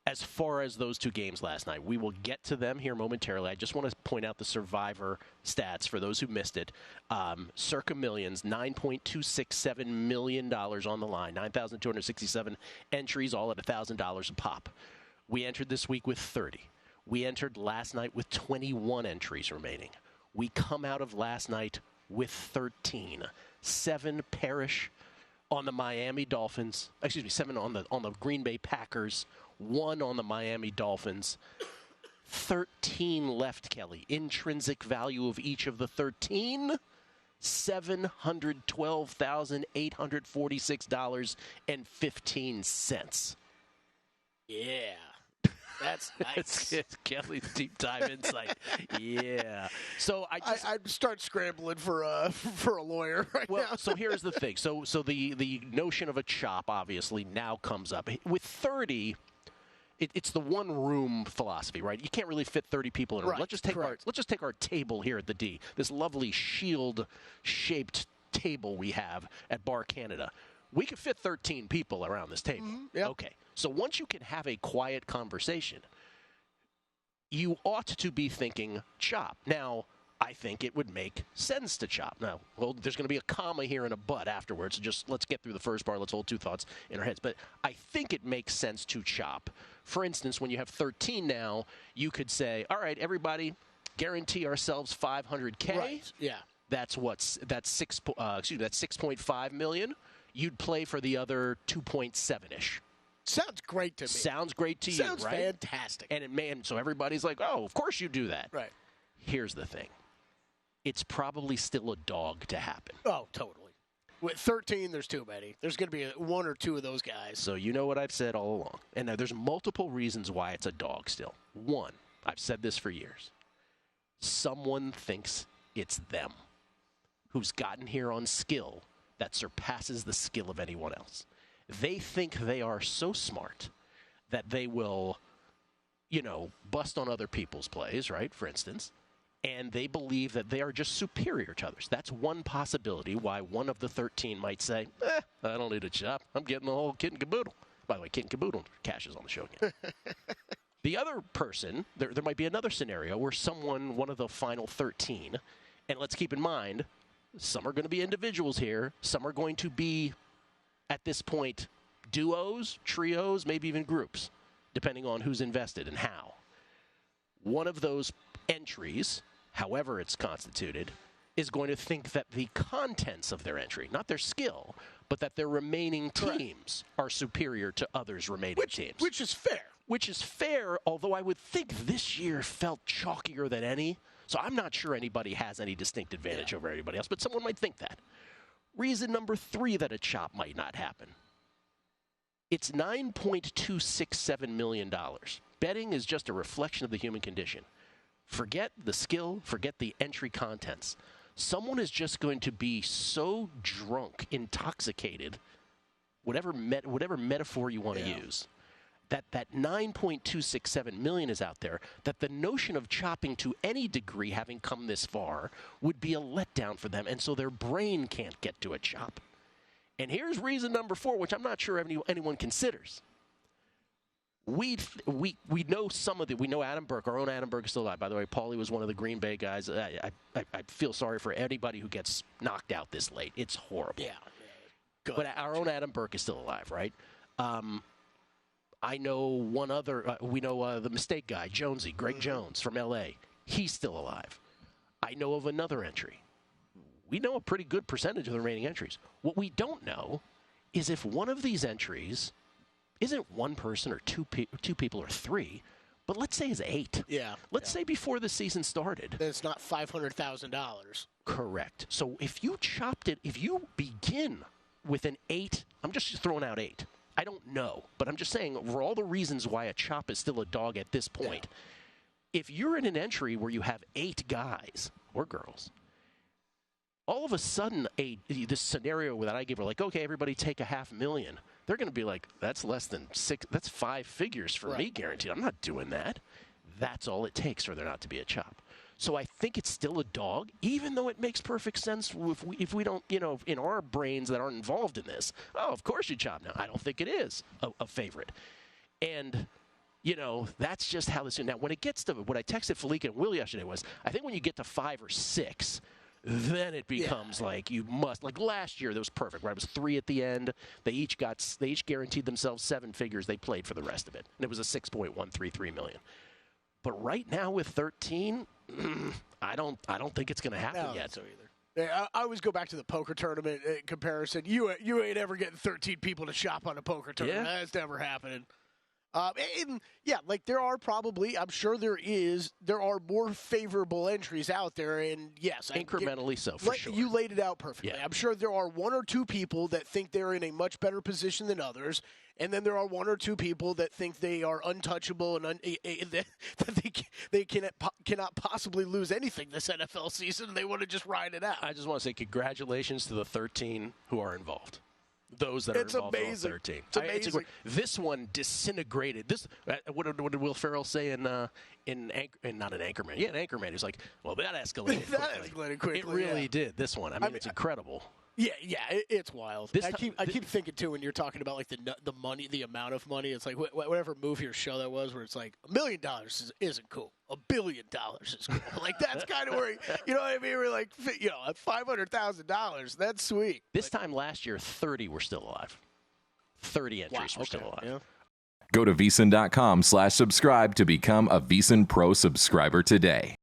as far as those two games last night. We will get to them here momentarily. I just want to point out the Survivor stats for those who missed it. Circa Millions, $9.267 million on the line, 9,267 entries, all at $1,000 a pop. We entered this week with 30. We entered last night with 21 entries remaining. We come out of last night with 13. 7 perish on the Miami Dolphins. 7 on the Green Bay Packers. 1 on the Miami Dolphins. 13 left, Kelly. Intrinsic value of each of the 13, $712,846.15. Yeah. That's nice. It's Kelly's deep dive insight. Yeah. So I'd start scrambling for a lawyer right now. So here's the thing. So the notion of a chop obviously now comes up. With 30, it's the one room philosophy, right? You can't really fit 30 people in a room. Right. Let's just take our table here at the D. This lovely shield shaped table we have at Bar Canada. We could fit 13 people around this table. Mm-hmm. Yep. Okay. So once you can have a quiet conversation, you ought to be thinking chop. Now, I think it would make sense to chop. Now, well, there's going to be a comma here and a but afterwards. So just let's get through the first part. Let's hold two thoughts in our heads. But I think it makes sense to chop. For instance, when you have 13 now, you could say, all right, everybody, guarantee ourselves $500K. Right. Yeah. That's 6.5 million. You'd play for the other 2.7-ish. Sounds great to me. Sounds great to you, Sounds right? fantastic. And so everybody's like, oh, of course you do that. Right. Here's the thing. It's probably still a dog to happen. Oh, totally. With 13, there's too many. There's going to be one or two of those guys. So you know what I've said all along. And now there's multiple reasons why it's a dog still. One, I've said this for years. Someone thinks it's them who's gotten here on skill that surpasses the skill of anyone else. They think they are so smart that they will, bust on other people's plays, right, for instance, and they believe that they are just superior to others. That's one possibility why one of the 13 might say, I don't need a chop. I'm getting the whole kit and caboodle. By the way, kit and caboodle Cash is on the show again. The other person, there might be another scenario where one of the final 13, and let's keep in mind, some are going to be individuals here. Some are going to be, at this point, duos, trios, maybe even groups, depending on who's invested and how. One of those entries, however it's constituted, is going to think that the contents of their entry, not their skill, but that their remaining teams are superior to others' remaining teams. Which is fair. Which is fair, although I would think this year felt chalkier than any. So I'm not sure anybody has any distinct advantage over anybody else, but someone might think that. Reason number 3 that a chop might not happen. It's $9.267 million. Betting is just a reflection of the human condition. Forget the skill, forget the entry contents. Someone is just going to be so drunk, intoxicated, whatever metaphor you want to use, that $9.267 million is out there, that the notion of chopping to any degree, having come this far, would be a letdown for them, and so their brain can't get to a chop. And here's reason number 4, which I'm not sure anyone considers. We know we know Adam Burke, our own Adam Burke is still alive. By the way, Paulie was one of the Green Bay guys. I feel sorry for anybody who gets knocked out this late. It's horrible. Yeah. Good. But our own Adam Burke is still alive, right? I know one other. We know the mistake guy, Jonesy, Greg Jones from L.A. He's still alive. I know of another entry. We know a pretty good percentage of the remaining entries. What we don't know is if one of these entries isn't one person or two people or 3, but let's say it's 8. Yeah. Let's say before the season started. Then it's not $500,000. Correct. So if you chopped it, if you begin with an 8, I'm just throwing out 8. I don't know, but I'm just saying, for all the reasons why a chop is still a dog at this point, if you're in an entry where you have 8 guys or girls, all of a sudden, this scenario that I gave, like, okay, everybody take $500,000. They're going to be like, that's less than 6. That's 5 figures for me, guaranteed. I'm not doing that. That's all it takes for there not to be a chop. So I think it's still a dog, even though it makes perfect sense if we don't, in our brains that aren't involved in this. Oh, of course you chop now. I don't think it is a favorite. And That's just how this is. Now, when it gets to what I texted Felica and Will yesterday was, I think when you get to 5 or 6, then it becomes like you must. Like last year, that was perfect, right? It was 3 at the end. They each guaranteed themselves 7 figures. They played for the rest of it, and it was a $6.133 million. But right now with 13, I don't think it's going to happen yet. So either. I always go back to the poker tournament comparison. You ain't ever getting 13 people to shop on a poker tournament. Yeah. That's never happening. There are probably, I'm sure there are more favorable entries out there, and yes, incrementally so, for sure. You laid it out perfectly. Yeah. I'm sure there are 1 or 2 people that think they're in a much better position than others, and then there are 1 or 2 people that think they are untouchable and that they cannot possibly lose anything this NFL season. They want to just ride it out. I just want to say congratulations to the 13 who are involved. Those that are involved in all 13. It's amazing. This one disintegrated. What did Will Ferrell say in not an Anchorman? Yeah, an Anchorman. He's like, well, that escalated quickly. It really did. This one. I mean, it's incredible. Yeah, it's wild. I keep thinking too when you're talking about like the money, the amount of money. It's like whatever movie or show that was, where it's like $1 million isn't cool. $1 billion is cool. Like that's kind of where you know what I mean. We're like at $500,000. That's sweet. This time last year, 30 were still alive. 30 entries were still alive. Yeah. Go to VSiN.com/subscribe to become a VSiN Pro subscriber today.